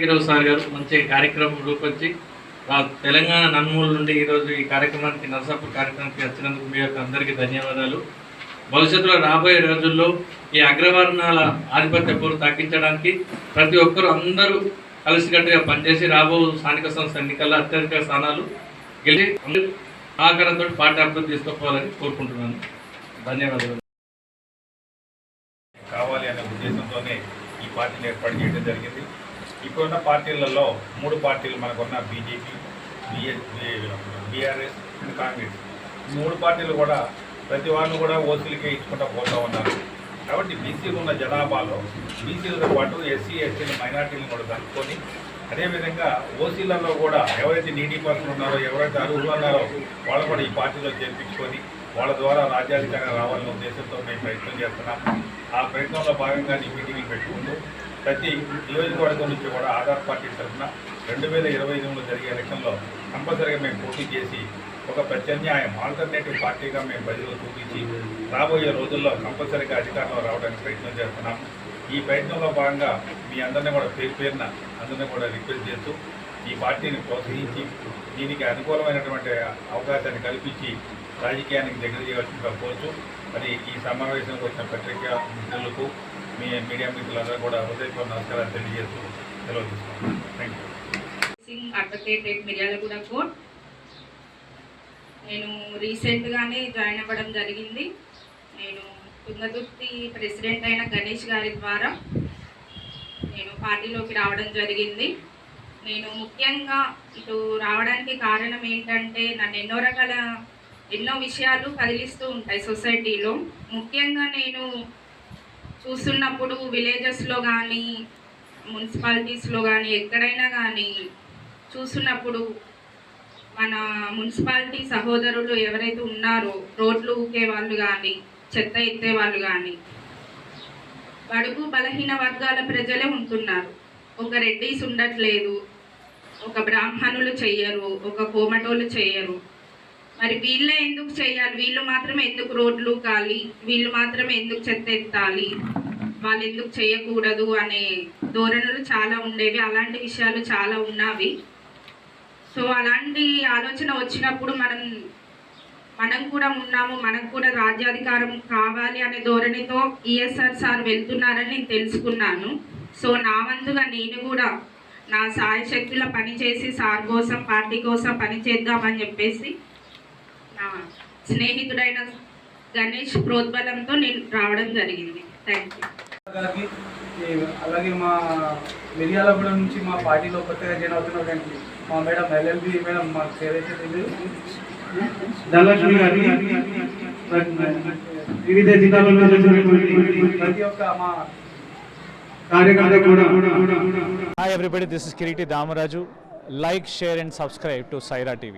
గిరవ్ sir గారు మంచి కార్యక్రమం రూపొందించి తెలంగాణ నన్మూల నుండి ఈరోజు ఈ కార్యక్రమానికి నరసాపూర్ కార్యక్రమానికి వచ్చినందుకు మీ యొక్క అందరికీ ధన్యవాదాలు. భవిష్యత్తులో రాబోయే రోజుల్లో ఈ అగ్రవర్ణాల ఆధిపత్య పోరు తగ్గించడానికి ప్రతి ఒక్కరూ అందరూ కలిసికట్టుగా పనిచేసి రాబో స్థానిక సంస్థ ఎన్నికల్లో అత్యధిక స్థానాలు గెలిచి సహకారంతో పార్టీ అభివృద్ధి తీసుకోవాలని కోరుకుంటున్నాను. ధన్యవాదాలు. కావాలి అనే ఉద్దేశంతోనే ఈ పార్టీని ఏర్పాటు చేయడం జరిగింది. ఇప్పుడున్న పార్టీలలో 3 పార్టీలు మనకున్న బీజేపీ, బీఆర్ఎస్ అండ్ కాంగ్రెస్. 3 పార్టీలు కూడా ప్రతి వారిని కూడా ఓసీలకే ఇచ్చుకుంటూ పోతూ ఉన్నారు. కాబట్టి బీసీలు ఉన్న జనాభాలో బీసీలతో పాటు ఎస్సీ, ఎస్టీలు, మైనార్టీలను కూడా కలుపుకొని అదేవిధంగా ఓసీలలో కూడా ఎవరైతే నీడీ పర్సన్ ఉన్నారో, ఎవరైతే అర్హులు ఉన్నారో వాళ్ళు కూడా ఈ పార్టీలో చేర్పించుకొని వాళ్ళ ద్వారా రాజ్యాధికారం రావాలనే ఉద్దేశంతో మేము ప్రయత్నం చేస్తున్నాము. ఆ ప్రయత్నంలో భాగంగా ఈ మీటింగ్లు పెట్టుకుంటూ ప్రతి నియోజకవర్గం నుంచి కూడా ఆధార్ పార్టీ తరఫున 2025లో జరిగే ఎలక్షన్లో కంపల్సరీగా మేము పోటీ చేసి ఒక ప్రత్యామ్నాయం ఆల్టర్నేటివ్ పార్టీగా మేము ప్రజలు చూపించి రాబోయే రోజుల్లో కంపల్సరీగా అధికారంలో రావడానికి ప్రయత్నం చేస్తున్నాము. ఈ ప్రయత్నంలో భాగంగా మీ అందరినీ కూడా పేరున అందరినీ కూడా రిక్వెస్ట్ చేస్తూ ఈ పార్టీని ప్రోత్సహించి దీనికి అనుకూలమైనటువంటి అవకాశాన్ని కల్పించి రాజకీయానికి దగ్గర చేయవలసిందిగా కోరుతూ మరి ఈ సమావేశానికి వచ్చిన పత్రికా మిత్రులకు మీ మీడియా మిత్రులందరూ కూడా హృదయపూర్వక నమస్కారాలు తెలియజేస్తూ సెలవు తీసుకున్నాను. Thank you. Advocate Miryalaguda court. నేను రీసెంట్గానే జాయిన్ అవ్వడం జరిగింది. నేను తుంగతుర్తి ప్రెసిడెంట్ అయిన గణేష్ గారి ద్వారా నేను పార్టీలోకి రావడం జరిగింది. నేను ముఖ్యంగా ఇటు రావడానికి కారణం ఏంటంటే నన్ను ఎన్నో విషయాలు కదిలిస్తూ ఉంటాయి సొసైటీలో. ముఖ్యంగా నేను చూస్తున్నప్పుడు విలేజెస్లో కానీ మున్సిపాలిటీస్లో కానీ ఎక్కడైనా కానీ చూస్తున్నప్పుడు మన మున్సిపాలిటీ సహోదరులు ఎవరైతే ఉన్నారో రోడ్లు ఊకే వాళ్ళు కానీ చెత్త ఎత్తే వాళ్ళు కానీ బడుగు బలహీన వర్గాల ప్రజలే ఉంటున్నారు. ఒక రెడ్డీస్ ఉండట్లేదు, ఒక బ్రాహ్మణులు చెయ్యరు, ఒక కోమటోళ్ళు చెయ్యరు. మరి వీళ్ళే ఎందుకు చేయాలి? వీళ్ళు మాత్రమే ఎందుకు రోడ్లు కాలి, వీళ్ళు మాత్రమే ఎందుకు చెత్త ఎత్తాలి, వాళ్ళు ఎందుకు చేయకూడదు అనే ధోరణులు చాలా ఉండేవి. అలాంటి విషయాలు చాలా ఉన్నవి. సో అలాంటి ఆలోచన వచ్చినప్పుడు మనం కూడా ఉన్నాము, మనకు కూడా రాజ్యాధికారం కావాలి అనే ధోరణితో ఈఎస్ఆర్ సార్ వెళ్తున్నారని నేను తెలుసుకున్నాను. సో నా వంతుగా నేను కూడా నా సాయశక్తుల పని చేసి సార్ కోసం పార్టీ కోసం పని చేద్దామని చెప్పేసి నా స్నేహితుడైన గణేష్ ప్రోద్బలంతో నేను రావడం జరిగింది. Thank you. అలాగే మా మిర్యాలగూడ నుంచి మా పార్టీలో కొత్తగా జాయిన్ అవుతున్నటువంటి మా మేడం ఎల్ఎల్బి మేడం మాకు ఏదైతే తెలియదు ధనలక్ష్మి గారి వివిధ జిల్లాలలో ప్రతి ఒక్క మా కార్యకర్త కూడా. Hi everybody, this is Kiriti Damaraju. Like, share and subscribe to Saira TV.